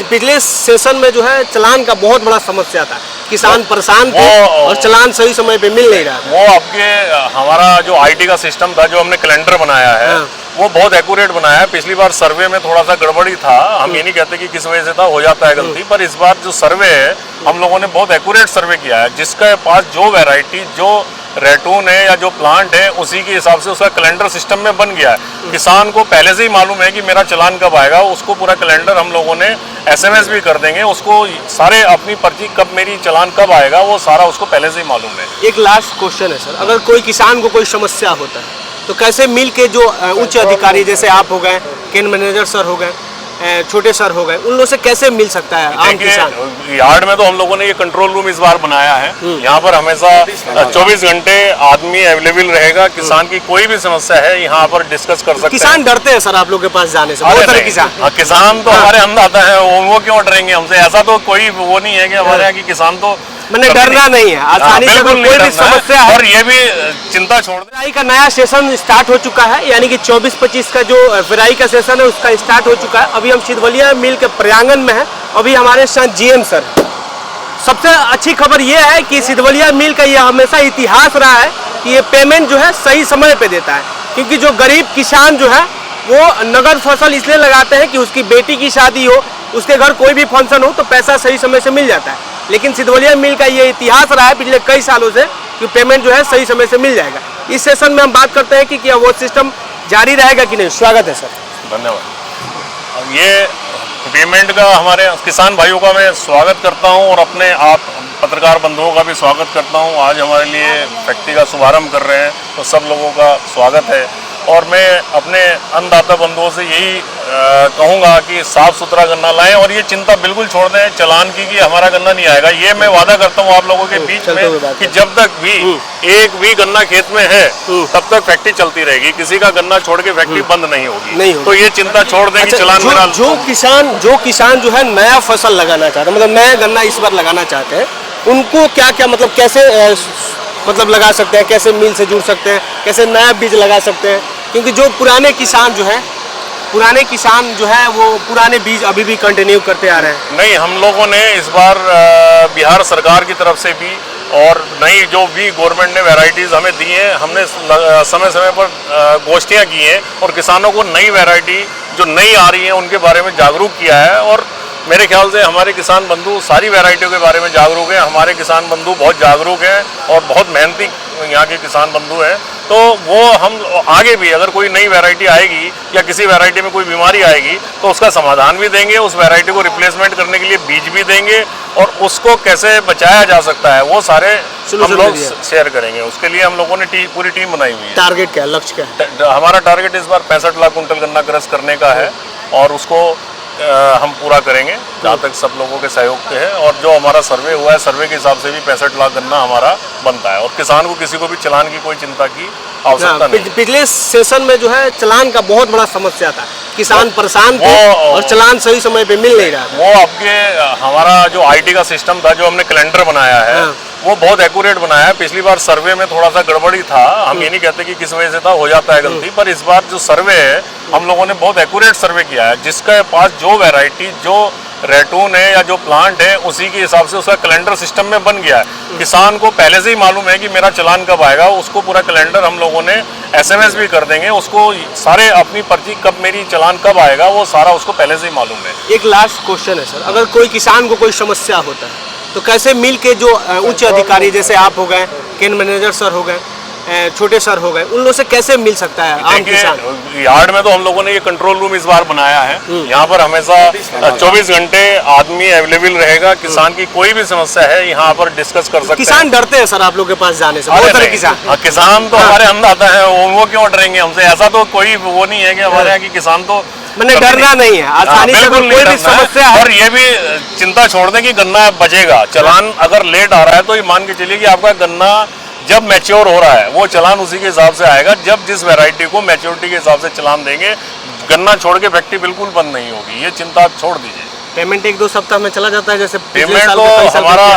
पिछले सेशन में जो है चलान का बहुत बड़ा समस्या था, किसान परेशान थे और चलान सही समय पे मिल नहीं रहा था। वो आपके हमारा जो आईटी का सिस्टम था, जो हमने कैलेंडर बनाया है, वो बहुत एक्यूरेट बनाया है। पिछली बार सर्वे में थोड़ा सा गड़बड़ी था, हम ये नहीं कहते कि किस वजह से था, हो जाता है गलती, पर इस बार जो सर्वे है हम लोगों ने बहुत एक्यूरेट सर्वे किया है। जिसके पास जो वैरायटी, जो रेटून है या जो प्लांट है, उसी के हिसाब से उसका कैलेंडर सिस्टम में बन गया है। किसान को पहले से ही मालूम है कि मेरा चालान कब आएगा, उसको पूरा कैलेंडर हम लोगों ने SMS भी कर देंगे, उसको सारे अपनी पर्ची कब, मेरी चालान कब आएगा, वो सारा उसको पहले से ही मालूम है। एक लास्ट क्वेश्चन है सर, अगर कोई किसान को कोई समस्या होता है तो कैसे मिल के जो उच्च अधिकारी जैसे आप हो गए, केन मैनेजर सर हो गए, छोटे सर हो गए, उन लोगों से कैसे मिल सकता है आम किसान? यार्ड में तो हम लोगों ने ये कंट्रोल रूम इस बार बनाया है। यहाँ पर हमेशा 24 घंटे आदमी अवेलेबल रहेगा। किसान की कोई भी समस्या है यहाँ पर डिस्कस कर सकते हैं। किसान डरते हैं सर आप लोग के पास जाने से, बहुत सारे किसान। किसान तो हमारे अंदर है, वो क्यों डरेंगे हमसे? ऐसा तो कोई वो नहीं है कि हमारे यहाँ की किसान तो मैंने डरना नहीं है, आसानी से कोई भी समस्या है। और ये भी चिंता छोड़ दें। पेराई का नया सेशन स्टार्ट हो चुका है, यानी कि 24-25 का जो पेराई का सेशन है उसका स्टार्ट हो चुका है। अभी हम सिधवलिया मिल के प्रांगण में है, अभी हमारे साथ GM सर। सबसे अच्छी खबर ये है कि सिधवलिया मिल का ये हमेशा इतिहास रहा है कि ये पेमेंट जो है सही समय पे देता है, क्योंकि जो गरीब किसान जो है वो नगद फसल इसलिए लगाते हैं कि उसकी बेटी की शादी हो, उसके घर कोई भी फंक्शन हो तो पैसा सही समय से मिल जाता है। लेकिन सिधवलिया मिल का ये इतिहास रहा है पिछले कई सालों से कि पेमेंट जो है सही समय से मिल जाएगा। इस सेशन में हम बात करते हैं कि क्या वो सिस्टम जारी रहेगा कि नहीं। स्वागत है सर। धन्यवाद। ये पेमेंट का हमारे किसान भाइयों का मैं स्वागत करता हूं और अपने आप पत्रकार बंधुओं का भी स्वागत करता हूं। आज हमारे लिए फैक्ट्री का शुभारंभ कर रहे हैं, तो सब लोगों का स्वागत है। और मैं अपने अन्नदाता बंधुओं से यही कहूँगा कि साफ़ सुथरा गन्ना लाएं और ये चिंता बिल्कुल छोड़ दें चालान की कि हमारा गन्ना नहीं आएगा। ये मैं वादा करता हूँ आप लोगों के बीच में कि जब तक भी एक भी गन्ना खेत में है तब तक फैक्ट्री चलती रहेगी, किसी का गन्ना छोड़ के फैक्ट्री बंद नहीं होगी। तो ये चिंता छोड़ दें कि चालान मेरा। जो किसान जो है नया फसल लगाना चाहते हैं, मतलब नया गन्ना इस बार लगाना चाहते हैं, उनको क्या क्या मतलब कैसे मतलब लगा सकते हैं, कैसे मिल से जुड़ सकते हैं, कैसे नया बीज लगा सकते हैं? क्योंकि जो पुराने किसान जो है वो पुराने बीज अभी भी कंटिन्यू करते आ रहे हैं। नहीं, हम लोगों ने इस बार बिहार सरकार की तरफ से भी और नई जो भी गवर्नमेंट ने वैरायटीज़ हमें दी हैं, हमने समय समय पर गोष्ठियाँ की हैं और किसानों को नई वैरायटी जो नई आ रही है उनके बारे में जागरूक किया है। और मेरे ख्याल से हमारे किसान बंधु सारी वैरायटियों के बारे में जागरूक हैं। हमारे किसान बंधु बहुत जागरूक हैं और बहुत मेहनती यहाँ के किसान बंधु हैं। तो वो हम आगे भी अगर कोई नई वैरायटी आएगी या किसी वैरायटी में कोई बीमारी आएगी तो उसका समाधान भी देंगे, उस वैरायटी को रिप्लेसमेंट करने के लिए बीज भी देंगे और उसको कैसे बचाया जा सकता है वो सारे हम लोग शेयर करेंगे। उसके लिए हम लोगों ने पूरी टीम बनाई हुई है। टारगेट क्या है, लक्ष्य क्या है? हमारा टारगेट इस बार 65 लाख कुंटल गन्ना क्रश करने का है और उसको हम पूरा करेंगे जहाँ तक सब लोगों के सहयोग से है। और जो हमारा सर्वे हुआ है, सर्वे के हिसाब से भी 65 लाख गन्ना हमारा बनता है और किसान को किसी को भी चालान की कोई चिंता की आवश्यकता नहीं। पिछले सेशन में जो है चालान का बहुत बड़ा समस्या था, किसान परेशान थे और चालान सही समय पे मिल नहीं रहा था। वो आपके हमारा जो आईटी का सिस्टम था, जो हमने कैलेंडर बनाया है, वो बहुत एक्यूरेट बनाया है। पिछली बार सर्वे में थोड़ा सा गड़बड़ी था, हम ये नहीं कहते कि किस वजह से था, हो जाता है गलती, पर इस बार जो सर्वे है हम लोगों ने बहुत एक्यूरेट सर्वे किया है। जिसके पास जो वैरायटी, जो रेटून है या जो प्लांट है, उसी के हिसाब से उसका कैलेंडर सिस्टम में बन गया है। किसान को पहले से ही मालूम है कि मेरा चालान कब आएगा, उसको पूरा कैलेंडर हम लोगों ने SMS भी कर देंगे, उसको सारे अपनी पर्ची कब, मेरी चालान कब आएगा, वो सारा उसको पहले से ही मालूम है। एक लास्ट क्वेश्चन है सर, अगर कोई किसान को कोई समस्या होता है तो कैसे मिल के जो उच्च अधिकारी जैसे आप हो गए, केन मैनेजर सर हो गए, छोटे सर हो गए, उन लोगों से कैसे मिल सकता है आम किसान? यार्ड में तो हम लोगों ने ये कंट्रोल रूम इस बार बनाया है। यहाँ पर हमेशा 24 घंटे आदमी अवेलेबल रहेगा। किसान की कोई भी समस्या है यहाँ पर डिस्कस कर सकते हैं। किसान डरते हैं सर आप लोग के पास जाने से, बहुत सारे किसान। किसान तो हमारे अंदर है, वो क्यों डरेंगे हमसे? ऐसा तो कोई वो नहीं है कि हमारे यहाँ की किसान तो मैंने डरना नहीं है, आसानी से कोई भी समस्या है। और ये भी चिंता छोड़ दें कि गन्ना बचेगा। चालान अगर लेट आ रहा है तो ये मान के चलिए कि आपका गन्ना जब मैच्योर हो रहा है वो चालान उसी के हिसाब से आएगा। जब जिस वैरायटी को मैच्योरिटी के हिसाब से चालान देंगे, गन्ना छोड़ के फैक्ट्री बिल्कुल बंद नहीं होगी, ये चिंता आप छोड़ दीजिए। पेमेंट 1-2 सप्ताह में चला जाता है जैसे पेमेंट तो हमारा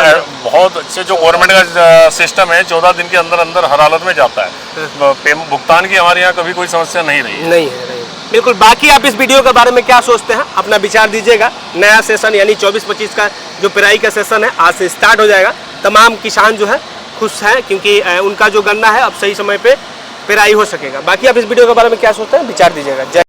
बहुत अच्छे जो गवर्नमेंट का सिस्टम है, 14 दिन के अंदर अंदर हर हालत में जाता है। भुगतान की हमारे यहाँ कभी कोई समस्या नहीं रही है। नहीं है। बिल्कुल। बाकी आप इस वीडियो के बारे में क्या सोचते हैं, अपना विचार दीजिएगा। नया सेशन यानी 24-25 का जो पेराई का सेशन है आज से स्टार्ट हो जाएगा। तमाम किसान जो है खुश हैं क्योंकि उनका जो गन्ना है अब सही समय पे पेराई हो सकेगा। बाकी आप इस वीडियो के बारे में क्या सोचते हैं, विचार दीजिएगा। जय